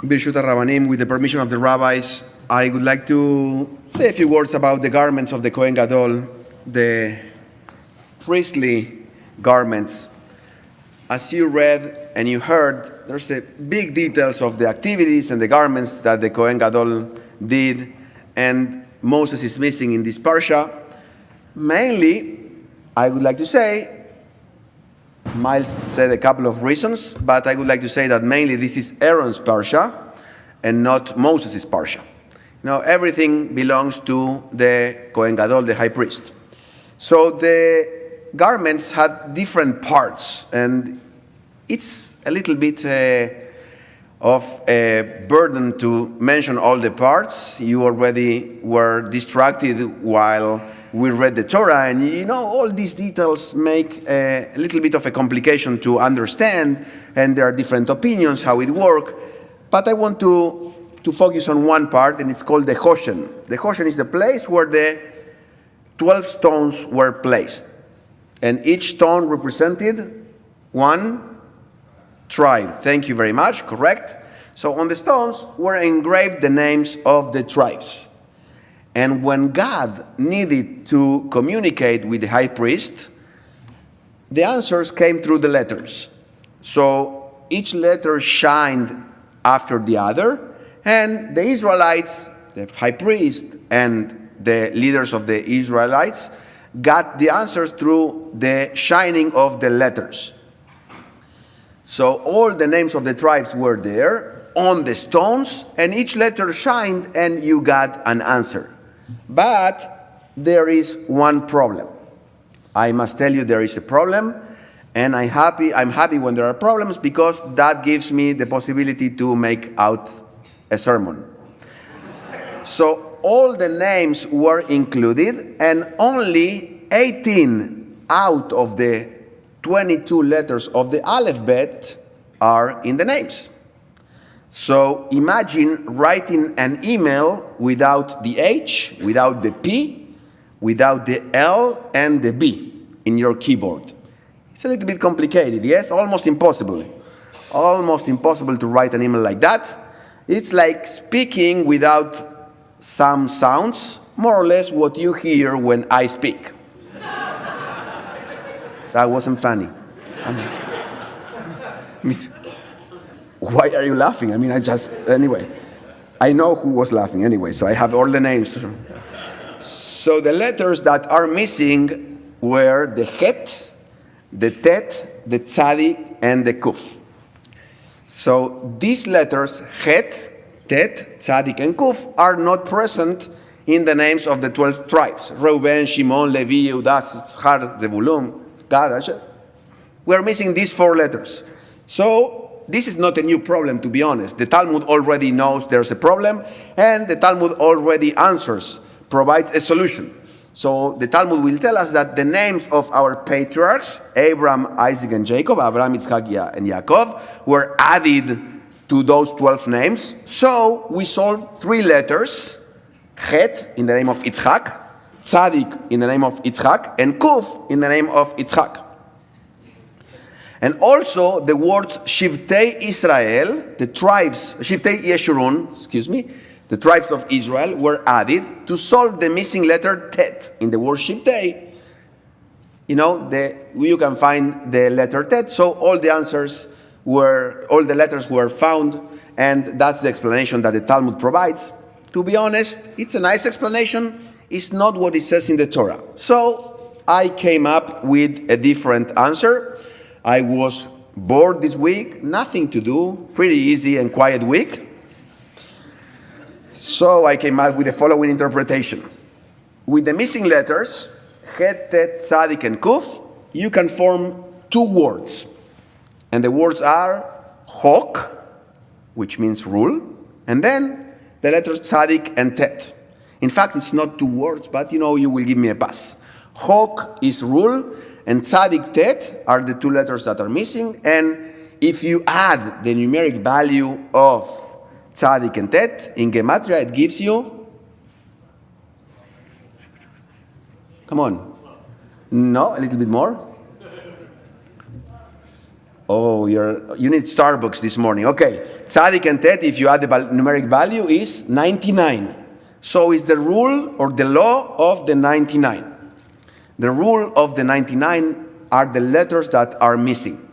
Birshut Rabbanim, with the permission of the rabbis, I would like to say a few words about the garments of the Kohen Gadol, the priestly garments. As you read and you heard, there's a big details of the activities and the garments that the Kohen Gadol did, and Moses is missing in this parsha. Mainly, I would like to say, Miles said a couple of reasons, but I would like to say that mainly this is Aaron's parsha and not Moses' parsha. Now, everything belongs to the Kohen Gadol, the high priest. So the garments had different parts, and it's a little bit of a burden to mention all the parts. You already were distracted while we read the Torah, and you know all these details make a little bit of a complication to understand, and there are different opinions how it works. But I want to focus on one part, and it's called the Hoshen. The Hoshen is the place where the 12 stones were placed, and each stone represented one tribe. Thank you very much, correct? So on the stones were engraved the names of the tribes. And when God needed to communicate with the high priest, the answers came through the letters. So each letter shined after the other, and the Israelites, the high priest, and the leaders of the Israelites got the answers through the shining of the letters. So all the names of the tribes were there on the stones, and each letter shined, and you got an answer. But there is one problem. I must tell you there is a problem, and I'm happy when there are problems, because that gives me the possibility to make out a sermon. So all the names were included, and only 18 out of the 22 letters of the alphabet are in the names. So imagine writing an email without the H, without the P, without the L and the B in your keyboard. It's a little bit complicated, yes? Almost impossible. Almost impossible to write an email like that. It's like speaking without some sounds, more or less what you hear when I speak. That wasn't funny. Why are you laughing? Anyway, I know who was laughing anyway, so I have all the names. So the letters that are missing were the Het, the Tet, the Tzadik, and the Kuf. So these letters, Het, Tet, Tzadik, and Kuf, are not present in the names of the 12 tribes. Reuben, Shimon, Levi, Yehudah, Issachar, Zebulun, Gad, Asher. We're missing these 4 letters. So this is not a new problem, to be honest. The Talmud already knows there's a problem, and the Talmud already provides a solution. So the Talmud will tell us that the names of our patriarchs, Abraham, Isaac, and Jacob, Abraham, Yitzchak, and Yaakov, were added to those 12 names. So we solved 3 letters, Het in the name of Yitzchak, Tzadik in the name of Yitzchak, and Kuf in the name of Yitzchak. And also the words Shivtei Israel, the tribes, Shivtei Yeshurun, the tribes of Israel were added to solve the missing letter Tet in the word Shivtei. You know, you can find the letter Tet, so all the letters were found, and that's the explanation that the Talmud provides. To be honest, it's a nice explanation. It's not what it says in the Torah. So I came up with a different answer. I was bored this week, nothing to do, pretty easy and quiet week. So I came up with the following interpretation. With the missing letters, Het, Tet, Tzadik, and Kuf, you can form 2 words. And the words are Chok, which means rule, and then the letters Tzadik and Tet. In fact, it's not 2 words, but you will give me a pass. Chok is rule, and Tzadik, Tet are the 2 letters that are missing. And if you add the numeric value of Tzadik and Tet in Gematria, it gives you, come on, no, a little bit more, Oh, you need Starbucks this morning. Okay, tzadik and tet, if you add the numeric value, is 99. So it's the rule or the law of the 99. The rule of the 99 are the letters that are missing.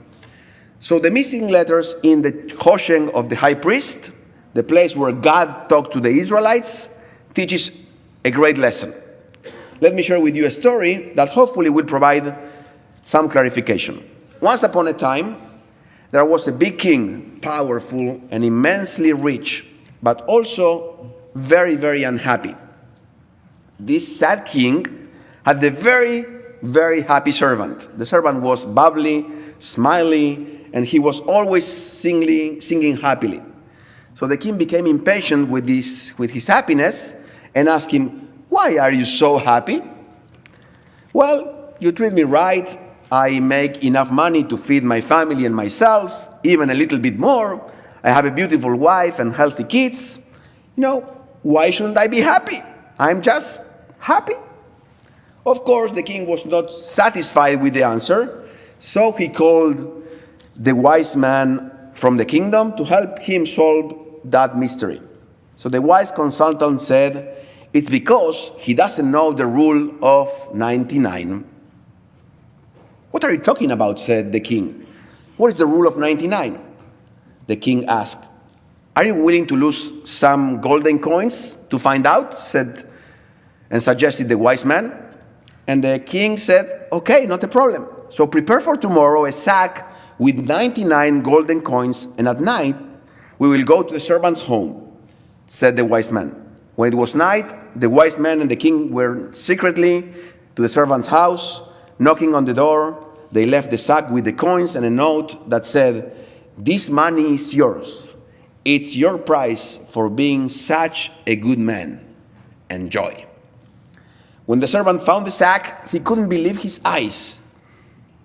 So the missing letters in the Hoshen of the high priest, the place where God talked to the Israelites, teaches a great lesson. Let me share with you a story that hopefully will provide some clarification. Once upon a time, there was a big king, powerful and immensely rich, but also very, very unhappy. This sad king had a very, very happy servant. The servant was bubbly, smiley, and he was always singing happily. So the king became impatient with his happiness and asked him, "Why are you so happy?" "Well, you treat me right. I make enough money to feed my family and myself, even a little bit more. I have a beautiful wife and healthy kids. Why shouldn't I be happy? I'm just happy." Of course, the king was not satisfied with the answer, so he called the wise man from the kingdom to help him solve that mystery. So the wise consultant said, "It's because he doesn't know the rule of 99. "What are you talking about?" said the king. "What is the rule of 99? The king asked. "Are you willing to lose some golden coins to find out?" suggested the wise man. And the king said, "Okay, not a problem. So prepare for tomorrow a sack with 99 golden coins, and at night we will go to the servant's home," said the wise man. When it was night, the wise man and the king went secretly to the servant's house. Knocking on the door, they left the sack with the coins and a note that said, "This money is yours. It's your price for being such a good man. Enjoy." When the servant found the sack, he couldn't believe his eyes.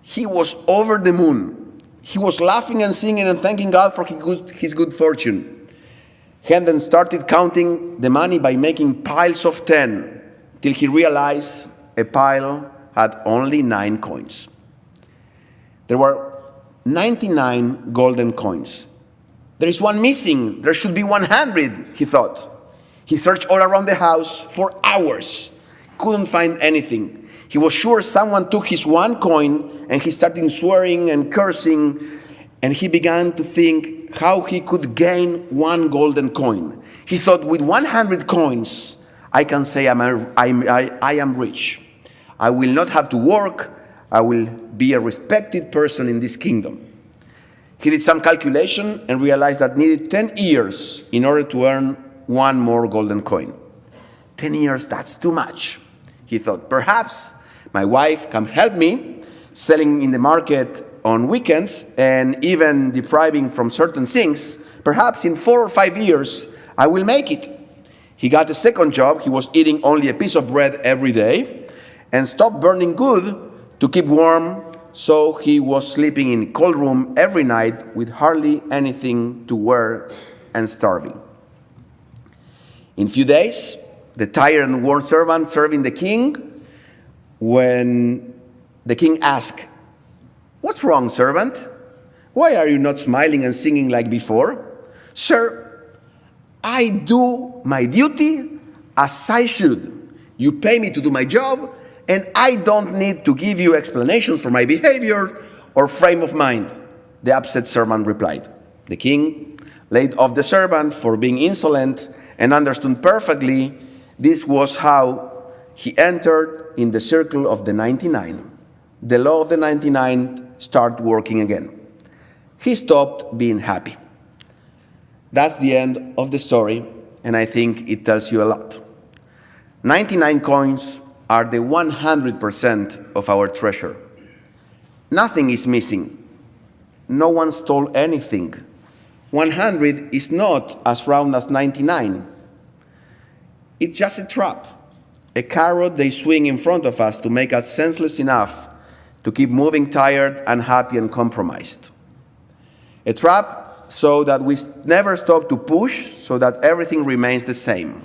He was over the moon. He was laughing and singing and thanking God for his good fortune. He then started counting the money by making piles of 10, till he realized a pile had only 9 coins. There were 99 golden coins. There is one missing. There should be 100, he thought. He searched all around the house for hours. Couldn't find anything. He was sure someone took his one coin, and he started swearing and cursing, and he began to think how he could gain one golden coin. He thought, with 100 coins, I can say I am rich. I will not have to work. I will be a respected person in this kingdom. He did some calculation and realized that needed 10 years in order to earn one more golden coin. 10 years, that's too much. He thought, perhaps my wife can help me selling in the market on weekends and even depriving from certain things. Perhaps in 4 or 5 years, I will make it. He got a second job. He was eating only a piece of bread every day and stopped burning wood to keep warm. So he was sleeping in a cold room every night with hardly anything to wear and starving. In a few days, the tired and worn servant serving the king, when the king asked, "What's wrong, servant? Why are you not smiling and singing like before?" "Sir, I do my duty as I should. You pay me to do my job, and I don't need to give you explanations for my behavior or frame of mind," the upset servant replied. The king laid off the servant for being insolent and understood perfectly this was how he entered in the circle of the 99. The law of the 99 started working again. He stopped being happy. That's the end of the story, and I think it tells you a lot. 99 coins are the 100% of our treasure. Nothing is missing. No one stole anything. 100 is not as round as 99. It's just a trap, a carrot they swing in front of us to make us senseless enough to keep moving tired, unhappy, and compromised. A trap so that we never stop to push, so that everything remains the same.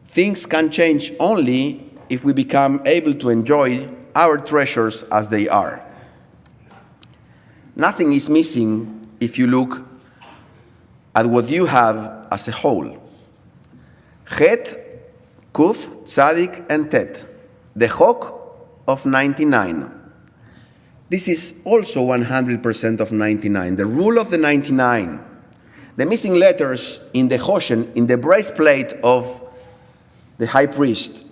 Things can change only if we become able to enjoy our treasures as they are. Nothing is missing if you look at what you have as a whole. Het, Kuf, Tzadik, and Tet, the Chok of 99. This is also 100% of 99, the rule of the 99. The missing letters in the Hoshen, in the breastplate of the high priest,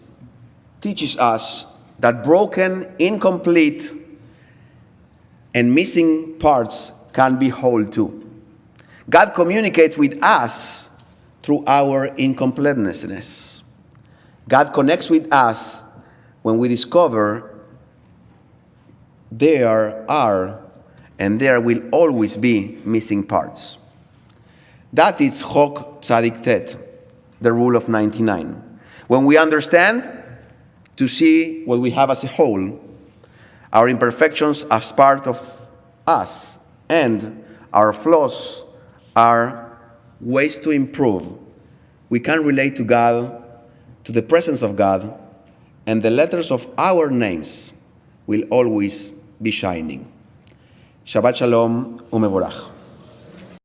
teaches us that broken, incomplete, and missing parts can be whole too. God communicates with us through our incompleteness. God connects with us when we discover there are and there will always be missing parts. That is Chok Tzadik Tet, the rule of 99. When we understand to see what we have as a whole, our imperfections as part of us, and our flaws are ways to improve, we can relate to God, to the presence of God, and the letters of our names will always be shining. Shabbat Shalom u'mevorach.